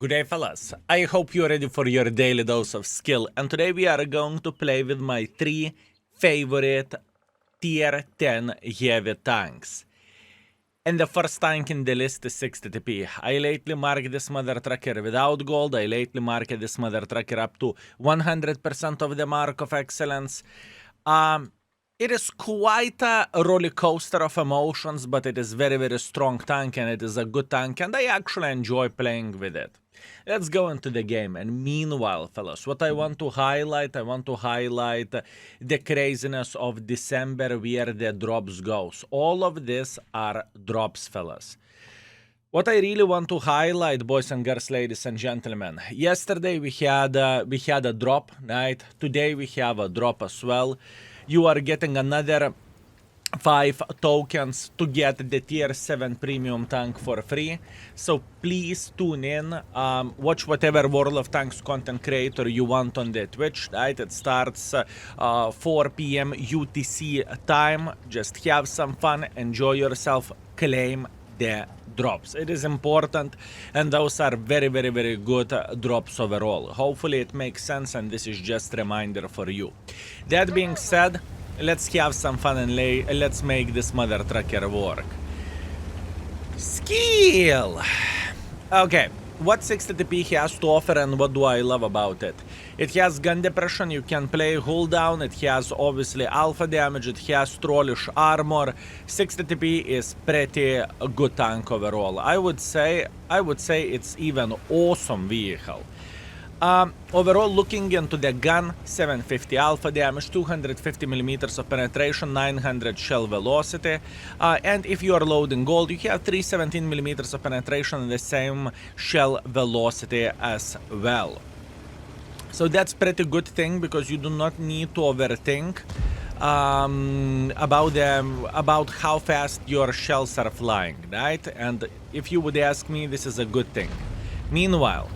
Good day, fellas. I hope you're ready for your daily dose of skill, and today we are going to play with my 3 favorite tier 10 heavy tanks. And the first tank in the list is 60TP. I lately marked this mother trucker without gold. I lately marked this mother trucker up to 100% of the mark of excellence. It is quite a roller coaster of emotions, but it is very, very strong tank, and it is a good tank, and I actually enjoy playing with it. Let's go into the game, and meanwhile, fellas, what I want to highlight the craziness of December where the drops goes. All of this are drops, fellas. What I really want to highlight, boys and girls, ladies and gentlemen, yesterday we had a drop, right? Today we have a drop as well. You are getting another 5 tokens to get the tier 7 premium tank for free. So please tune in, watch whatever World of Tanks content creator you want on the Twitch, right? It starts 4 p.m. UTC time. Just have some fun, enjoy yourself, claim the drops. It is important, and those are very, very, very good drops overall. Hopefully it makes sense, and this is just a reminder for you. That being said, let's have some fun and let's make this mother trucker work. Skill! Okay, what 60TP has to offer and what do I love about it? It has gun depression, you can play hull down, it has obviously alpha damage, it has trollish armor. 60TP is pretty good tank overall. I would say it's even awesome vehicle. Overall, looking into the gun, 750 alpha damage, 250 millimeters of penetration, 900 shell velocity, and if you are loading gold, you have 317 millimeters of penetration and the same shell velocity as well. So that's pretty good thing, because you do not need to overthink about how fast your shells are flying, right? And if you would ask me, this is a good thing. Meanwhile,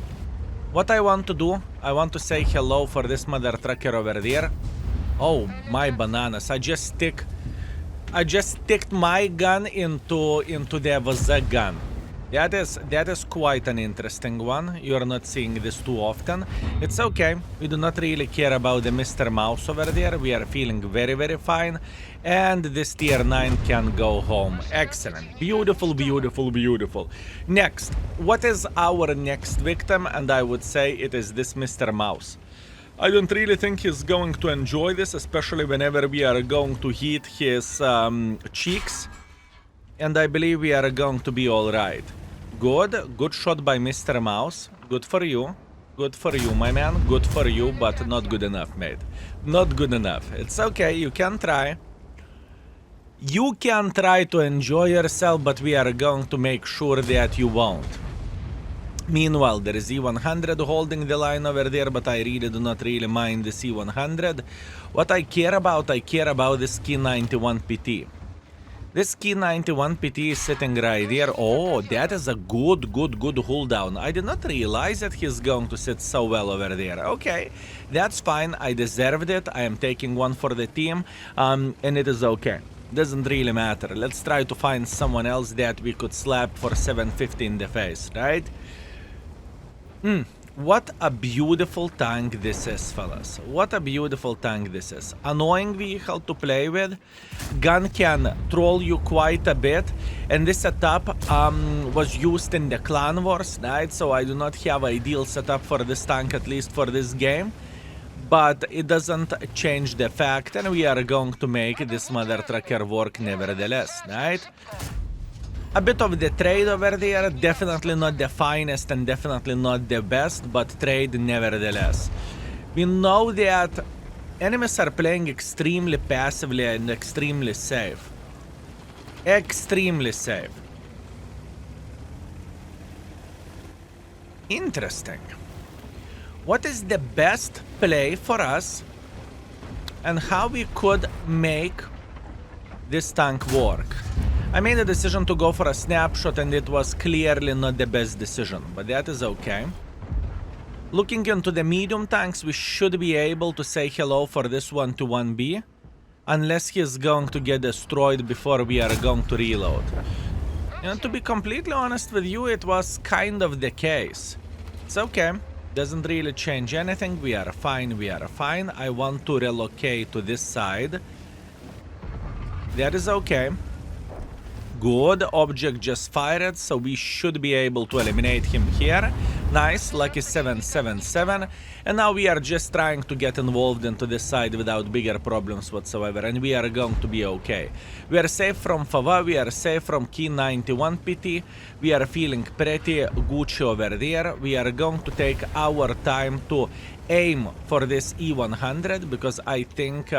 what I want to do, I want to say hello for this mother trucker over there. Oh my bananas! I just sticked my gun into the VZ gun. That is quite an interesting one. You are not seeing this too often. It's okay. We do not really care about the Mr. Mouse over there. We are feeling very, very fine. And this tier 9 can go home. Excellent. Beautiful, beautiful, beautiful. Next, what is our next victim? And I would say it is this Mr. Mouse. I don't really think he's going to enjoy this, especially whenever we are going to hit his cheeks. And I believe we are going to be alright. Good shot by Mr. Mouse. Good for you. Good for you, my man. Good for you, but not good enough, mate. Not good enough. It's okay, you can try. You can try to enjoy yourself, but we are going to make sure that you won't. Meanwhile, there is E100 holding the line over there, but I really do not really mind this E100. What I care about this Key 91 PT. This Key 91 PT is sitting right here. Oh, that is a good hold down. I did not realize that he's going to sit so well over there. Okay, that's fine. I deserved it. I am taking one for the team, and it is okay. Doesn't really matter. Let's try to find someone else that we could slap for 750 in the face, right? What a beautiful tank this is, fellas. What a beautiful tank this is. Annoying vehicle to play with. Gun can troll you quite a bit. And this setup was used in the Clan Wars, right? So I do not have ideal setup for this tank, at least for this game. But it doesn't change the fact, and we are going to make this mother trucker work nevertheless, right? A bit of the trade over there, definitely not the finest and definitely not the best, but trade nevertheless. We know that enemies are playing extremely passively and extremely safe. Extremely safe. Interesting. What is the best play for us and how we could make this tank work? I made a decision to go for a snapshot, and it was clearly not the best decision, but that is okay. Looking into the medium tanks, we should be able to say hello for this 1-1B, unless he's going to get destroyed before we are going to reload. And to be completely honest with you, it was kind of the case. It's okay. Doesn't really change anything. We are fine. We are fine. I want to relocate to this side. That is okay. Good. Object just fired, so we should be able to eliminate him here. Nice. Lucky 777. And now we are just trying to get involved into this side without bigger problems whatsoever. And we are going to be okay. We are safe from Fava. We are safe from Key 91 PT. We are feeling pretty Gucci over there. We are going to take our time to aim for this E100 because I think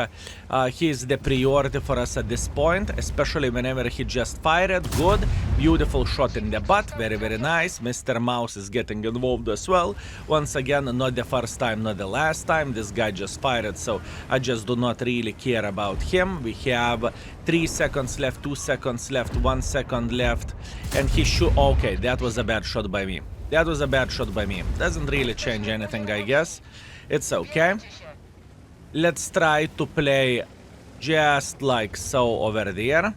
he is the priority for us at this point, especially whenever he just fired. Good, beautiful shot in the butt, very very nice. Mr. Mouse is getting involved as well. Once again, not the first time, not the last time. This guy just fired, so I just do not really care about him. We have 3 seconds left, 2 seconds left, 1 second left, and he should... Okay, that was a bad shot by me. That was a bad shot by me. Doesn't really change anything, I guess. It's okay. Let's try to play just like so over there.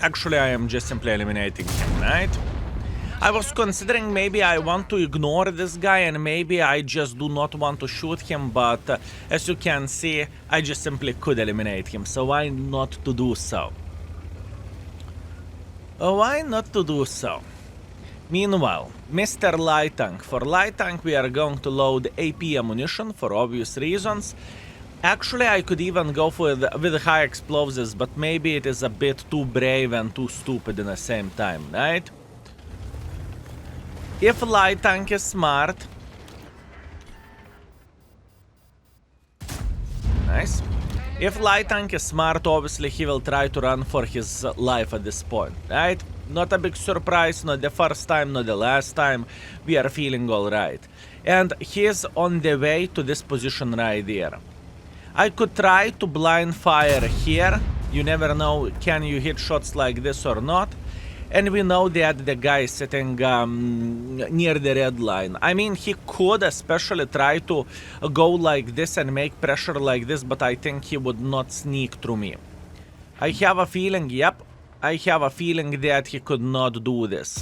Actually, I am just simply eliminating him, right? I was considering maybe I want to ignore this guy and maybe I just do not want to shoot him, but as you can see, I just simply could eliminate him, so why not to do so? Why not to do so? Meanwhile, Mr. Light Tank. For Light Tank, we are going to load AP ammunition for obvious reasons. Actually, I could even go with high explosives, but maybe it is a bit too brave and too stupid in the same time, right? If Light Tank is smart... Nice. If Light Tank is smart, obviously he will try to run for his life at this point, right? Not a big surprise, not the first time, not the last time. We are feeling alright. And he is on the way to this position right there. I could try to blind fire here. You never know, can you hit shots like this or not? And we know that the guy is sitting near the red line. I mean, he could especially try to go like this and make pressure like this, but I think he would not sneak through me. I have a feeling, yep, I have a feeling that he could not do this.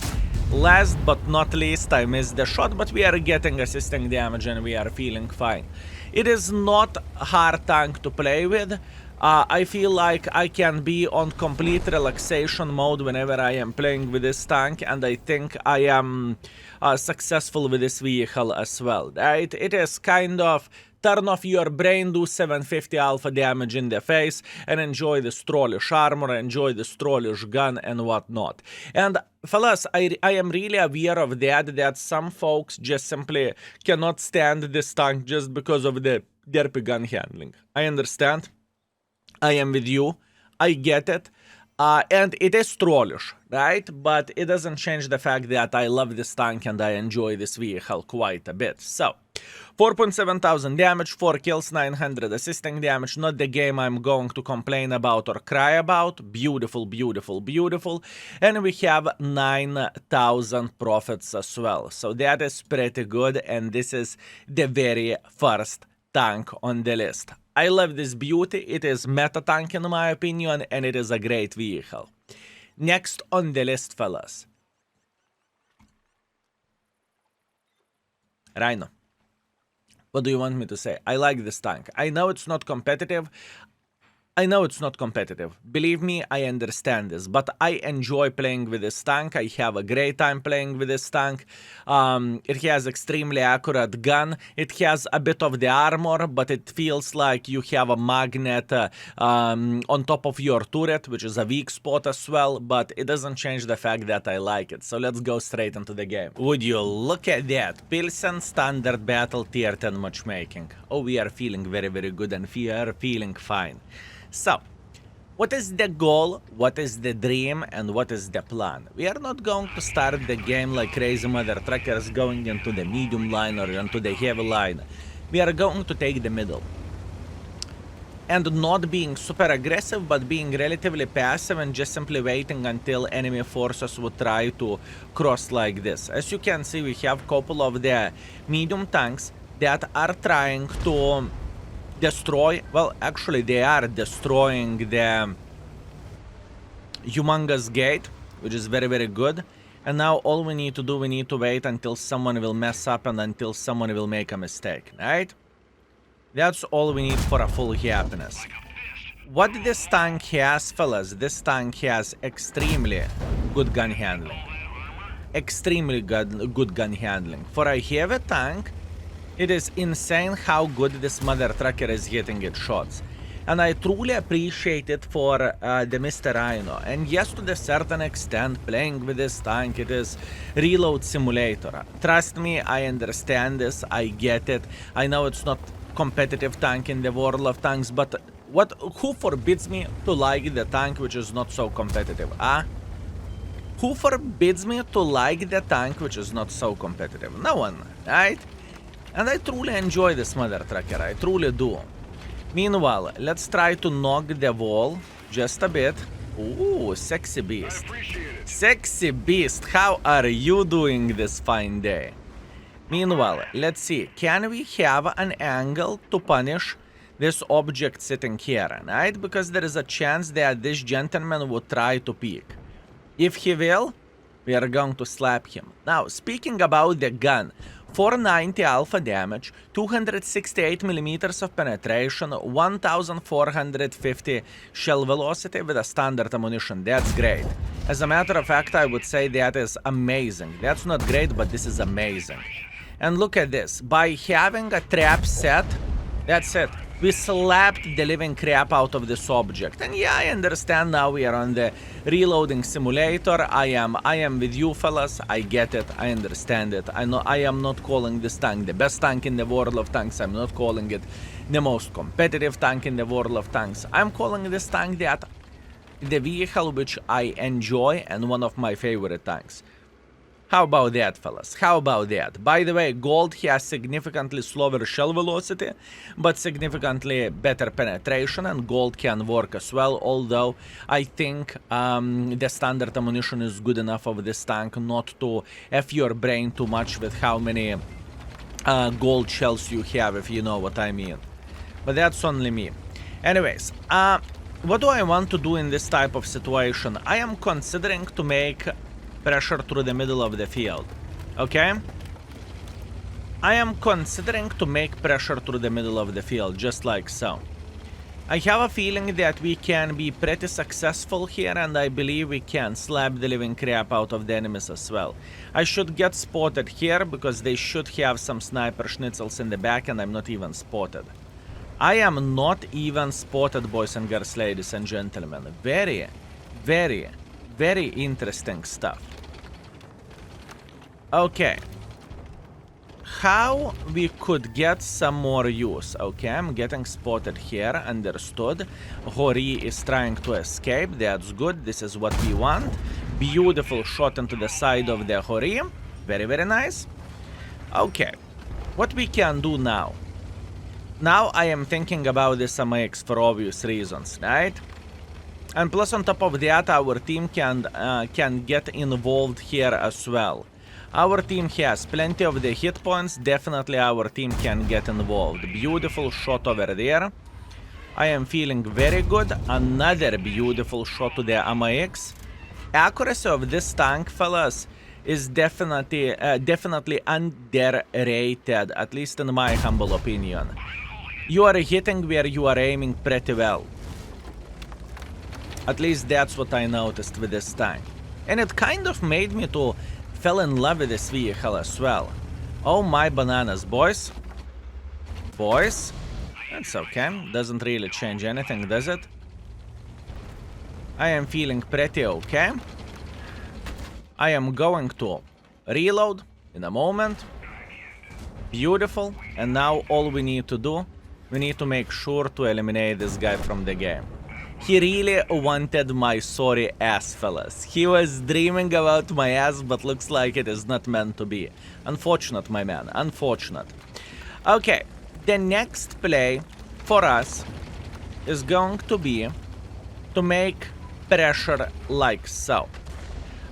Last but not least, I missed the shot, but we are getting assisting damage and we are feeling fine. It is not a hard tank to play with. I feel like I can be on complete relaxation mode whenever I am playing with this tank, and I think I am successful with this vehicle as well, right? It is kind of turn off your brain, do 750 alpha damage in the face, and enjoy this trollish armor, enjoy this trollish gun and whatnot. And fellas, I am really aware of that some folks just simply cannot stand this tank just because of the derpy gun handling. I understand. I am with you. I get it. And it is trollish, right? But it doesn't change the fact that I love this tank and I enjoy this vehicle quite a bit. So, 4,700 damage, 4 kills, 900 assisting damage. Not the game I'm going to complain about or cry about. Beautiful, beautiful, beautiful. And we have 9,000 profits as well. So that is pretty good. And this is the very first tank on the list. I love this beauty. It is meta tank in my opinion, and it is a great vehicle. Next on the list, fellas. Rhino. What do you want me to say? I like this tank. I know it's not competitive. Believe me, I understand this, but I enjoy playing with this tank. I have a great time playing with this tank. It has extremely accurate gun. It has a bit of the armor, but it feels like you have a magnet on top of your turret, which is a weak spot as well, but it doesn't change the fact that I like it. So let's go straight into the game. Would you look at that? Pilsen standard battle tier 10 matchmaking. Oh, we are feeling very, very good and we are feeling fine. So, what is the goal, what is the dream, and what is the plan? We are not going to start the game like crazy mother truckers going into the medium line or into the heavy line. We are going to take the middle. And not being super aggressive, but being relatively passive and just simply waiting until enemy forces would try to cross like this. As you can see, we have a couple of the medium tanks that are trying to destroy, well, actually they are destroying the humongous gate, which is very, very good. And now all we need to do, we need to wait until someone will mess up and until someone will make a mistake, right? That's all we need for a full happiness. What this tank has, fellas, this tank has extremely good gun handling. Extremely good gun handling. For a heavy tank, it is insane how good this mother trucker is hitting its shots. And I truly appreciate it for the Mr. Rhino. And yes, to a certain extent, playing with this tank, it is reload simulator. Trust me, I understand this, I get it. I know it's not competitive tank in the world of tanks, but who forbids me to like the tank which is not so competitive, ah? Who forbids me to like the tank which is not so competitive? No one, right? And I truly enjoy this mother trucker, I truly do. Meanwhile, let's try to knock the wall just a bit. Ooh, sexy beast. Sexy beast, how are you doing this fine day? Meanwhile, let's see, can we have an angle to punish this object sitting here, right? Because there is a chance that this gentleman would try to peek. If he will, we are going to slap him. Now, speaking about the gun, 490 alpha damage, 268 millimeters of penetration, 1450 shell velocity with a standard ammunition. That's great. As a matter of fact, I would say that is amazing. That's not great, but this is amazing. And look at this. By having a trap set, that's it. We slapped the living crap out of this object. And yeah, I understand now we are on the reloading simulator. I am with you, fellas. I get it. I understand it. I know I am not calling this tank the best tank in the world of tanks. I'm not calling it the most competitive tank in the world of tanks. I'm calling this tank the vehicle which I enjoy and one of my favorite tanks. How about that, fellas? How about that? By the way, gold has significantly slower shell velocity, but significantly better penetration, and gold can work as well, although I think the standard ammunition is good enough of this tank not to F your brain too much with how many gold shells you have, if you know what I mean. But that's only me. Anyways, what do I want to do in this type of situation? I am considering to make pressure through the middle of the field, okay? I am considering to make pressure through the middle of the field, just like so. I have a feeling that we can be pretty successful here, and I believe we can slap the living crap out of the enemies as well. I should get spotted here, because they should have some sniper schnitzels in the back, and I'm not even spotted. I am not even spotted, boys and girls, ladies and gentlemen. Very, very, very interesting stuff. Okay. How we could get some more use? Okay, I'm getting spotted here, understood. Hori is trying to escape, that's good, this is what we want. Beautiful shot into the side of the Hori, very, very nice. Okay, what we can do now? Now I am thinking about this MX for obvious reasons, right? And plus on top of that, our team can get involved here as well. Our team has plenty of the hit points, definitely our team can get involved. Beautiful shot over there. I am feeling very good. Another beautiful shot to the MX. Accuracy of this tank, fellas, is definitely underrated, at least in my humble opinion. You are hitting where you are aiming pretty well. At least that's what I noticed with this tank. And it kind of made me to fell in love with this vehicle as well. Oh my bananas, boys. Boys. That's okay. Doesn't really change anything, does it? I am feeling pretty okay. I am going to reload in a moment. Beautiful. And now all we need to do, we need to make sure to eliminate this guy from the game. He really wanted my sorry ass, fellas. He was dreaming about my ass, but looks like it is not meant to be. Unfortunate, my man, unfortunate. Okay, the next play for us is going to be to make pressure like so.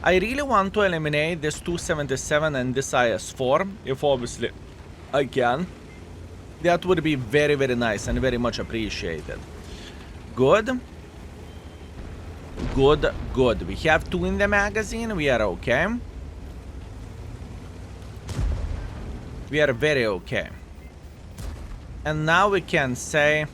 I really want to eliminate this 277 and this IS-4, if obviously I can. That would be very, very nice and very much appreciated. Good. Good, good. We have 2 in the magazine. We are okay. We are very okay. And now we can say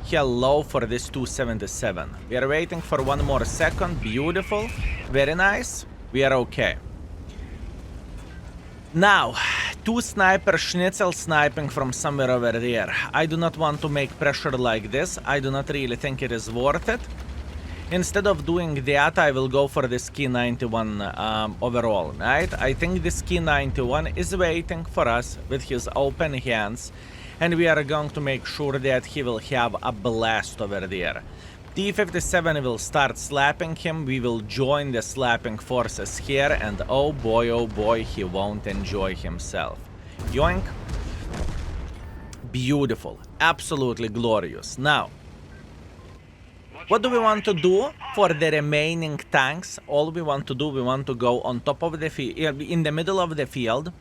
hello for this 277. We are waiting for one more second. Beautiful. Very nice. We are okay. Now, two sniper schnitzel sniping from somewhere over there. I do not want to make pressure like this. I do not really think it is worth it. Instead of doing that, I will go for this key 91 overall, right? I think this key 91 is waiting for us with his open hands, and we are going to make sure that he will have a blast over there. T-57 will start slapping him, we will join the slapping forces here, and oh boy, he won't enjoy himself. Yoink. Beautiful. Absolutely glorious. Now, what do we want to do for the remaining tanks? All we want to do, we want to go on top of the field, in the middle of the field,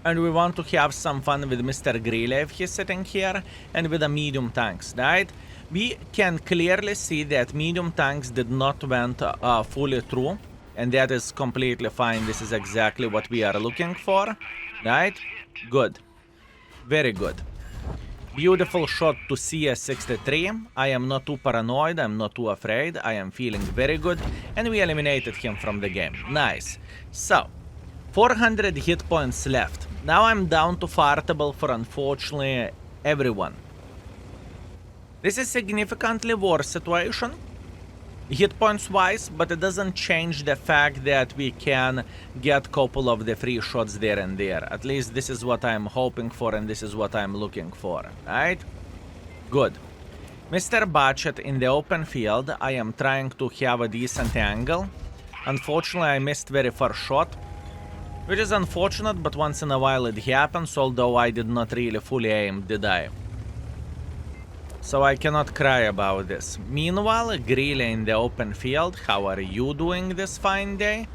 and we want to have some fun with Mr. Grillev. He's sitting here, and with the medium tanks, right? We can clearly see that medium tanks did not went fully through, and that is completely fine. This is exactly what we are looking for, right? Good. Very good. Beautiful shot to CS63. I am not too paranoid, I'm not too afraid, I am feeling very good, and we eliminated him from the game. Nice. So, 400 hit points left. Now I'm down to fartable for unfortunately everyone. This is significantly worse situation, hit points wise, but it doesn't change the fact that we can get a couple of the free shots there and there. At least this is what I'm hoping for, and this is what I'm looking for, right? Good. Mr. Batchet in the open field, I am trying to have a decent angle. Unfortunately, I missed very far shot, which is unfortunate, but once in a while it happens, although I did not really fully aim, did I? So I cannot cry about this. Meanwhile, Grille in the open field, how are you doing this fine day?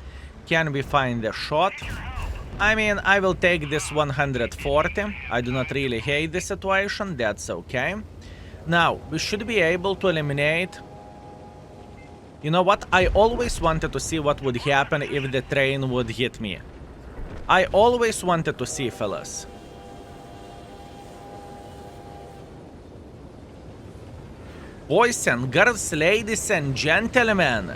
Can we find a shot? I mean, I will take this 140. I do not really hate the situation, that's okay. Now, we should be able to eliminate... You know what? I always wanted to see what would happen if the train would hit me. I always wanted to see, fellas. Boys and girls, ladies and gentlemen,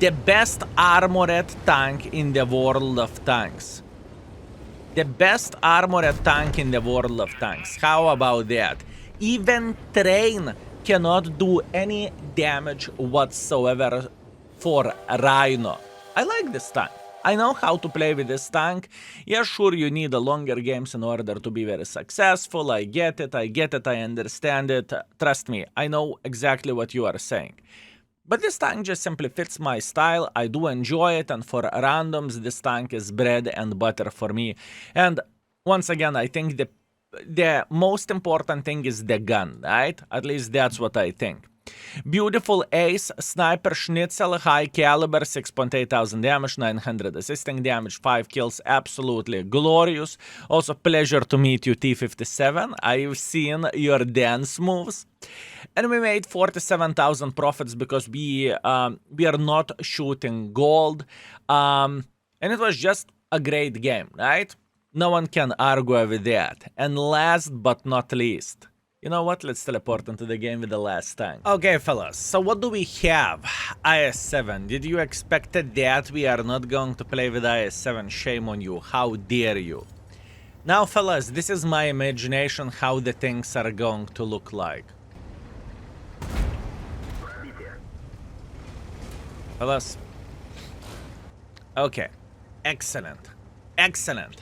the best armored tank in the world of tanks. The best armored tank in the world of tanks. How about that? Even train cannot do any damage whatsoever for Rhino. I like this tank. I know how to play with this tank. Yeah, sure, you need a longer games in order to be very successful. I get it, I understand it. Trust me, I know exactly what you are saying. But this tank just simply fits my style. I do enjoy it, and for randoms, this tank is bread and butter for me. And once again, I think the most important thing is the gun, right? At least that's what I think. Beautiful ace, sniper schnitzel, high caliber, 6.8 thousand damage, 900 assisting damage, 5 kills, absolutely glorious. Also, pleasure to meet you, T-57. I've seen your dance moves. And we made 47,000 profits because we are not shooting gold. And it was just a great game, right? No one can argue with that. And last but not least, you know what? Let's teleport into the game with the last tank. Okay, fellas, so what do we have? IS-7. Did you expect that we are not going to play with IS-7? Shame on you. How dare you? Now, fellas, this is my imagination how the things are going to look like. Fellas. Okay. Excellent. Excellent.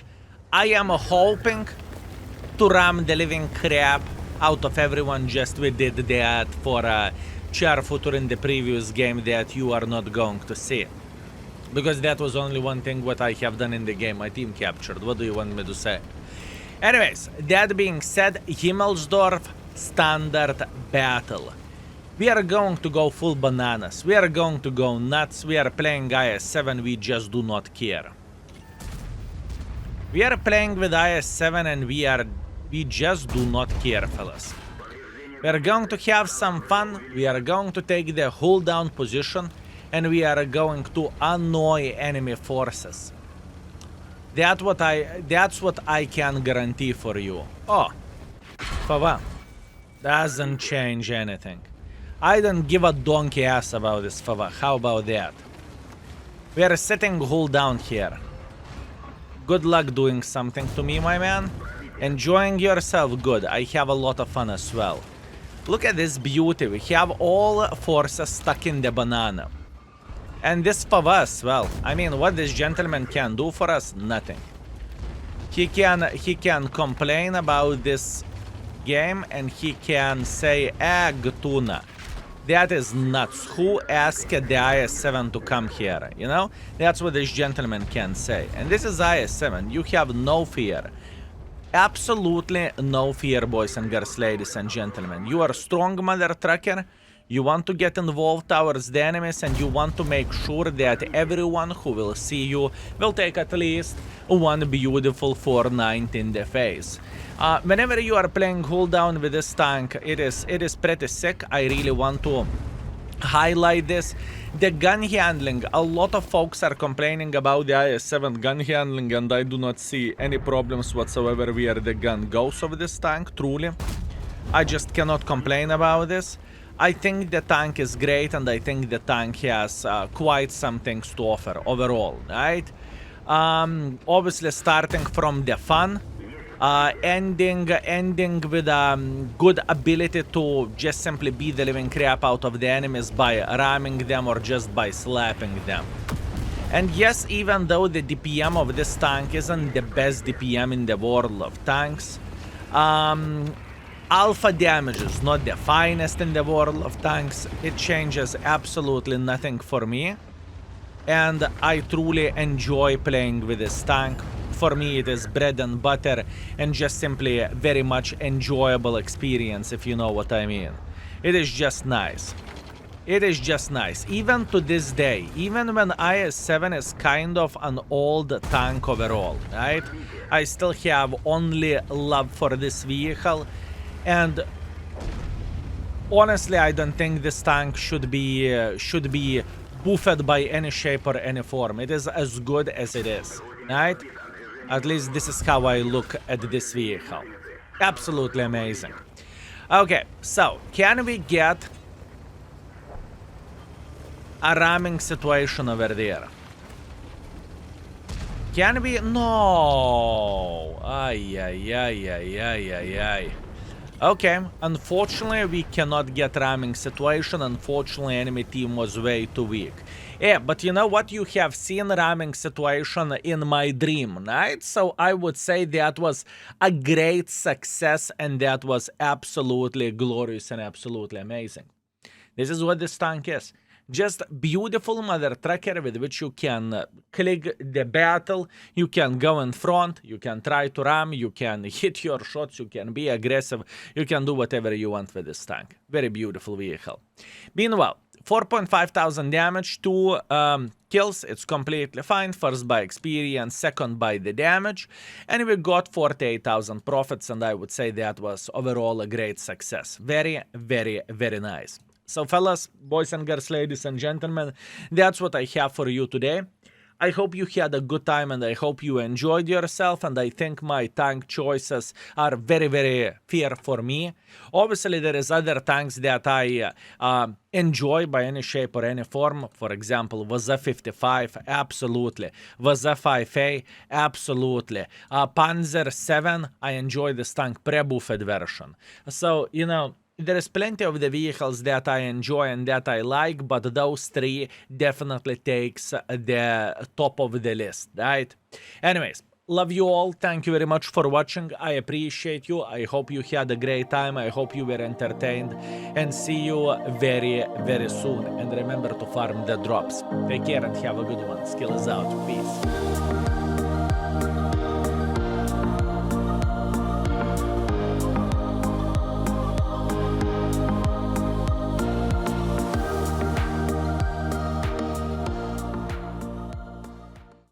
I am hoping to ram the living crap out of everyone. Just we did that for Char Futur in the previous game that you are not going to see. Because that was only one thing what I have done in the game. My team captured. What do you want me to say? Anyways, that being said, Himmelsdorf standard battle. We are going to go full bananas. We are going to go nuts. We are playing IS-7. We just do not care. We are playing with IS-7 and we just do not care, fellas. We are going to have some fun. We are going to take the hold down position and we are going to annoy enemy forces. That's what I can guarantee for you. Oh, Fava. Doesn't change anything. I don't give a donkey ass about this, Fava. How about that? We are sitting hull down here. Good luck doing something to me, my man. Enjoying yourself, good. I have a lot of fun as well. Look at this beauty. We have all forces stuck in the banana. And this Fava as well. I mean, what this gentleman can do for us? Nothing. He can complain about this game and he can say egg tuna. That is nuts. Who asked the IS-7 to come here? You know? That's what this gentleman can say. And this is IS-7. You have no fear. Absolutely no fear, boys and girls, ladies and gentlemen. You are a strong mother trucker. You want to get involved towards the enemies and you want to make sure that everyone who will see you will take at least one beautiful 490 in the face. Whenever you are playing hull down with this tank, it is pretty sick. I really want to highlight this. The gun handling, a lot of folks are complaining about the IS-7 gun handling and I do not see any problems whatsoever where the gun goes of this tank, truly. I just cannot complain about this. I think the tank is great and I think the tank has quite some things to offer overall, right? Obviously starting from the fun, ending with good ability to just simply beat the living crap out of the enemies by ramming them or just by slapping them. And yes, even though the DPM of this tank isn't the best DPM in the world of tanks, alpha damage is not the finest in the world of tanks. It changes absolutely nothing for me. And I truly enjoy playing with this tank. For me, it is bread and butter and just simply a very much enjoyable experience, if you know what I mean. It is just nice. It is just nice. Even to this day, even when IS-7 is kind of an old tank overall, right? I still have only love for this vehicle. And honestly, I don't think this tank should be buffed by any shape or any form. It is as good as it is, right? At least this is how I look at this vehicle. Absolutely amazing. Okay, so can we get a ramming situation over there? Can we? No. Ay, ay, ay, ay, ay, ay, ay. Okay, unfortunately we cannot get ramming situation. Unfortunately, enemy team was way too weak. Yeah, but you know what? You have seen ramming situation in my dream, right? So I would say that was a great success and that was absolutely glorious and absolutely amazing. This is what this tank is. Just beautiful mother trucker with which you can click the battle, you can go in front, you can try to ram, you can hit your shots, you can be aggressive, you can do whatever you want with this tank. Very beautiful vehicle. Meanwhile, 4,500 damage, 2 kills, it's completely fine. First by experience, second by the damage. And we got 48,000 profits and I would say that was overall a great success. Very, very, very nice. So fellas, boys and girls, ladies and gentlemen, that's what I have for you today. I hope you had a good time and I hope you enjoyed yourself, and I think my tank choices are very, very fair for me. Obviously, there is other tanks that I enjoy by any shape or any form. For example, VZ-55, absolutely. VZ-5A, absolutely. Panzer 7, I enjoy this tank pre-buffed version. So, you know, there is plenty of the vehicles that I enjoy and that I like, but those three definitely takes the top of the list, right? Anyways, love you all. Thank you very much for watching. I appreciate you. I hope you had a great time. I hope you were entertained. And see you very, very soon. And remember to farm the drops. Take care and have a good one. Skills out. Peace.